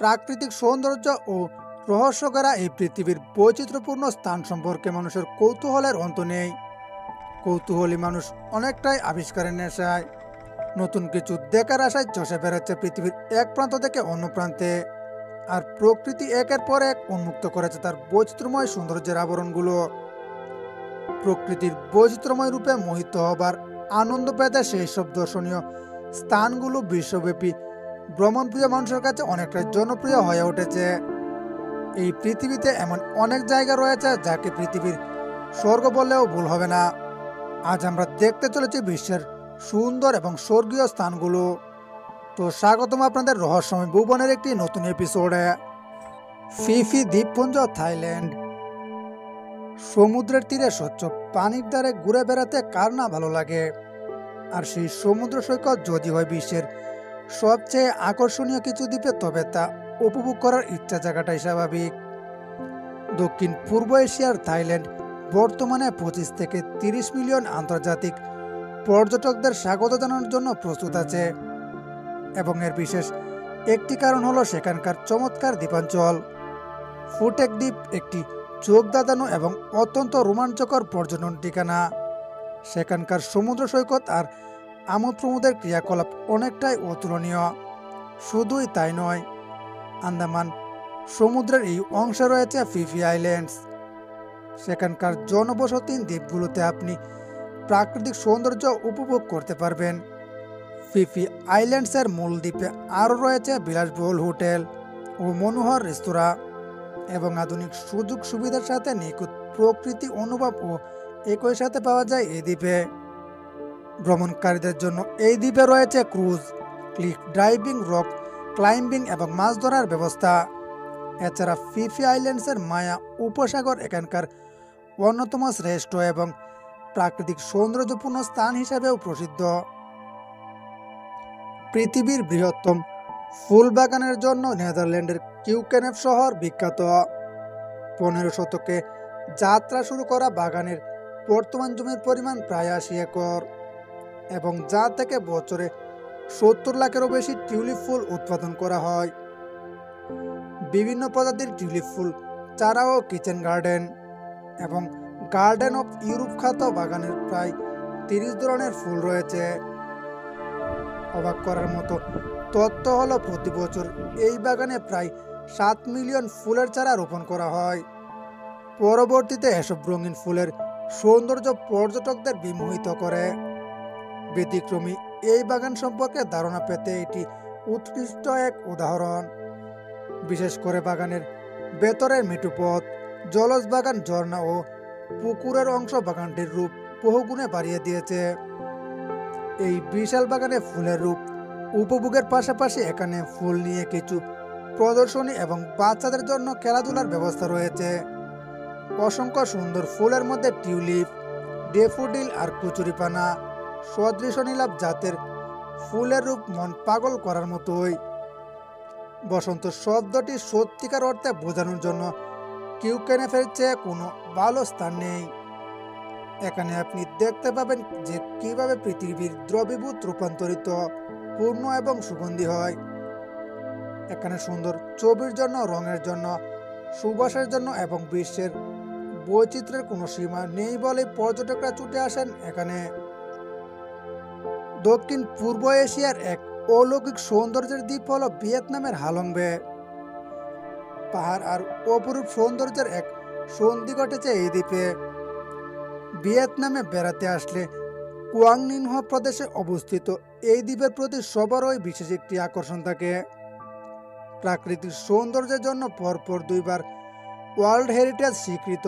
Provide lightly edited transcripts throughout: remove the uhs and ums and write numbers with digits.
প্রাকৃতিক সৌন্দর্য ও রহস্যকরা এই পৃথিবীর বৈচিত্র্যপূর্ণ স্থান সম্পর্কে মানুষের কৌতূহলের অন্ত নেই। কৌতূহলী মানুষ অনেকটাই আবিষ্কারের নেশায়, নতুন কিছু দেখার আশায় চষে বেড়াচ্ছে পৃথিবীর এক প্রান্ত থেকে অন্য প্রান্তে। আর প্রকৃতি একের পর এক উন্মুক্ত করেছে তার বৈচিত্র্যময় সৌন্দর্যের আবরণগুলো। প্রকৃতির বৈচিত্র্যময় রূপে মোহিত হবার আনন্দ পেতে সেই সব দর্শনীয় স্থানগুলো বিশ্বব্যাপী ভ্রমণপ্রিয় মানুষের কাছে অনেকটা জনপ্রিয় হয়ে উঠেছে। এই পৃথিবীতে এমন অনেক জায়গা রয়েছে যাকে পৃথিবীর স্বর্গ বললেও ভুল হবে না। আজ আমরা দেখতে চলেছি বিশ্বের সুন্দর এবং স্বর্গীয় স্থানগুলো। তো স্বাগতম আপনাদের রহস্যময় ভুবনের একটি নতুন এপিসোডে। ফি ফি দ্বীপপুঞ্জ, থাইল্যান্ড। সমুদ্রের তীরে স্বচ্ছ পানির ধারে ঘুরে বেড়াতে কার না ভালো লাগে। আর সেই সমুদ্র সৈকত যদি হয় বিশ্বের সবচেয়ে আকর্ষণীয় কিছু দ্বীপে, তবে তা উপভোগ করার ইচ্ছা জায়গাটাই স্বাভাবিক। দক্ষিণ পূর্ব এশিয়ার থাইল্যান্ড বর্তমানে 25 থেকে 30 মিলিয়ন আন্তর্জাতিক পর্যটকদের স্বাগত জানানোর জন্য প্রস্তুত আছে। এবং এর বিশেষ একটি কারণ হলো সেখানকার চমৎকার দ্বীপাঞ্চল। ফুটেক দ্বীপ একটি চোখ ধাঁধানো এবং অত্যন্ত রোমাঞ্চকর পর্যটন ঠিকানা। সেখানকার সমুদ্র সৈকত আর আমোদ প্রমোদের ক্রিয়াকলাপ অনেকটাই অতুলনীয়। শুধুই তাই নয়, আন্দামান সমুদ্রের এই অংশে রয়েছে ফিফি আইল্যান্ডস। সেখানকার জনবসতিহীন দ্বীপগুলোতে আপনি প্রাকৃতিক সৌন্দর্য উপভোগ করতে পারবেন। ফিফি আইল্যান্ডসের মূল দ্বীপে আরও রয়েছে বিলাসবহুল হোটেল ও মনোহর রেস্তোরাঁ এবং আধুনিক সুযোগ সুবিধার সাথে নিখুঁত প্রকৃতি অনুভব ও একই সাথে পাওয়া যায় এই দ্বীপে। ভ্রমণকারীদের জন্য এই দ্বীপে রয়েছে cruise, cliff driving, rock climbing এবং মাছ ধরার ব্যবস্থা। এছাড়া ফিফি আইল্যান্ডসের মায়া উপসাগর এখানকার অন্যতম শ্রেষ্ঠ এবং প্রাকৃতিক সৌন্দর্যপূর্ণ স্থান হিসেবেও প্রসিদ্ধ। পৃথিবীর বৃহত্তম ফুল বাগানের জন্য নেদারল্যান্ডের কিউকেনেফ শহর বিখ্যাত। 15 শতকে যাত্রা শুরু করা বাগানের বর্তমান জমির পরিমাণ প্রায় 80 একর এবং যা থেকে বছরে 70 লাখেরও বেশি টিউলিপ ফুল উৎপাদন করা হয়। বিভিন্ন প্রজাতির টিউলিপ ফুল চারা ও কিচেন গার্ডেন এবং গার্ডেন অফ ইউরোপ খ্যাত বাগানের প্রায় 30 ধরনের ফুল রয়েছে। অবাক করার মতো তথ্য হলো প্রতি বছর এই বাগানে প্রায় 7 মিলিয়ন ফুলের চারা রোপণ করা হয়। পরবর্তীতে এসব রঙিন ফুলের সৌন্দর্য পর্যটকদের বিমোহিত করে। ব্যতিক্রমী এই বাগান সম্পর্কে ধারণা পেতে এটি উৎকৃষ্ট এক উদাহরণ। বিশেষ করে বাগানের ভেতরের মিঠু পথ, জলজ বাগান, ঝর্ণা ও পুকুরের অংশ বাগানটির রূপ বহুগুণে বাড়িয়ে দিয়েছে। এই বিশাল বাগানে ফুলের রূপ উপভোগের পাশাপাশি এখানে ফুল নিয়ে কিছু প্রদর্শনী এবং বাচ্চাদের জন্য খেলাধুলার ব্যবস্থা রয়েছে। অসংখ্য সুন্দর ফুলের মধ্যে টিউলিপ, ডেফোডিল আর কুচুরিপানা সদৃশ নীলাভ জাতের ফুলের রূপ মন পাগল করার মতোই। বসন্ত শব্দটি সত্যিকার অর্থে বোঝানোর জন্য কিউকেনেফের চেয়ে কোনো ভালো স্থান নেই। এখানে আপনি দেখতে পাবেন যে কিভাবে পৃথিবীর দ্রবীভূত রূপান্তরিত, পূর্ণ এবং সুগন্ধি হয়। এখানে সুন্দর ছবির জন্য, রঙের জন্য, সুবাসের জন্য এবং বিশ্বের বৈচিত্র্যের কোনো সীমা নেই বলে পর্যটকরা ছুটে আসেন এখানে। দক্ষিণ পূর্ব এশিয়ার এক অলৌকিক সৌন্দর্যের দ্বীপ হল ভিয়েতনামের হালং বে। পাহাড় আর অপরূপ সৌন্দর্যের এক সন্ধি ঘটেছে এই দ্বীপে। ভিয়েতনামে বেড়াতে আসলে কুয়াং নিন হো প্রদেশে অবস্থিত এই দ্বীপের প্রতি সবারই বিশেষ একটি আকর্ষণ থাকে। প্রাকৃতিক সৌন্দর্যের জন্য পরপর 2 বার ওয়ার্ল্ড হেরিটেজ স্বীকৃত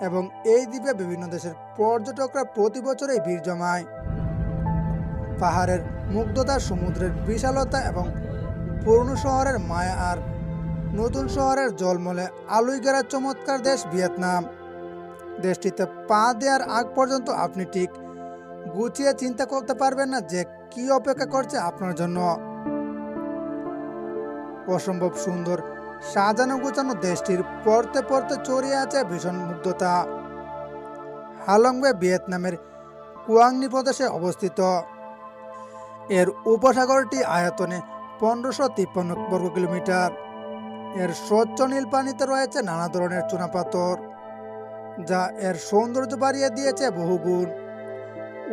এবং এই দ্বীপে বিভিন্ন দেশের পর্যটকরা প্রতি বছরই ভিড় জমায়। পাহাড়ের মুগ্ধতা, সমুদ্রের বিশালতা এবং পুরনো শহরের মায়া আর নতুন শহরের জলমলে আলোয় ঘেরা চমৎকার দেশ ভিয়েতনাম। দেশটিতে পা দেওয়ার আগ পর্যন্ত আপনি ঠিক গুছিয়ে চিন্তা করতে পারবেন না যে কি অপেক্ষা করছে আপনার জন্য। অসম্ভব সুন্দর সাজানো গোছানো দেশটির পড়তে পড়তে ছড়িয়ে আছে ভীষণ মুগ্ধতা। হালং বে ভিয়েতনামের কুয়াংনি প্রদেশে অবস্থিত। এর উপসাগরটি আয়তনে 1553 বর্গ কিলোমিটার এর স্বচ্ছ নীল পানিতে রয়েছে নানা ধরনের চুনাপাথর, যা এর সৌন্দর্য বাড়িয়ে দিয়েছে বহুগুণ।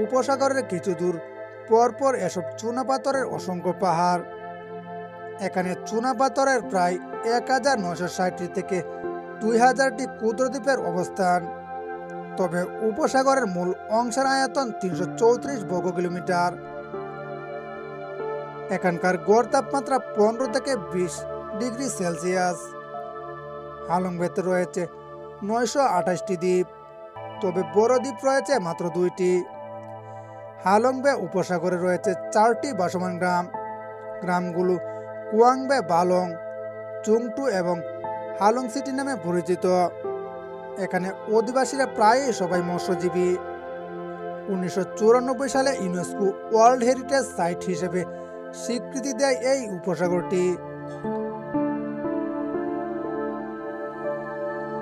উপসাগরের কিছু দূর পরপর এসব চুনাপাথরের অসংখ্য পাহাড়। এখানে চুনাপাথরের প্রায় 1960টি থেকে 2000টি ক্ষুদ্র দ্বীপের অবস্থান। তবে উপসাগরের মূল অংশের আয়তন 334 বর্গ কিলোমিটার। এখানকার গড় তাপমাত্রা 15 থেকে 20 ডিগ্রি সেলসিয়াস। হালংবেতে রয়েছে 928টি দ্বীপ, তবে বড় দ্বীপ রয়েছে মাত্র 2টি। হালংবে উপসাগরে রয়েছে 4টি ভাসমান গ্রাম। গ্রামগুলো কুয়াংবে, বালং, চুংটু এবং হালং সিটি নামে পরিচিত। এখানে অধিবাসীরা প্রায়ই সবাই মৎস্যজীবী। 1994 সালে ইউনেস্কো ওয়ার্ল্ড হেরিটেজ সাইট হিসেবে স্বীকৃতি দেয় এই উপসাগরটি।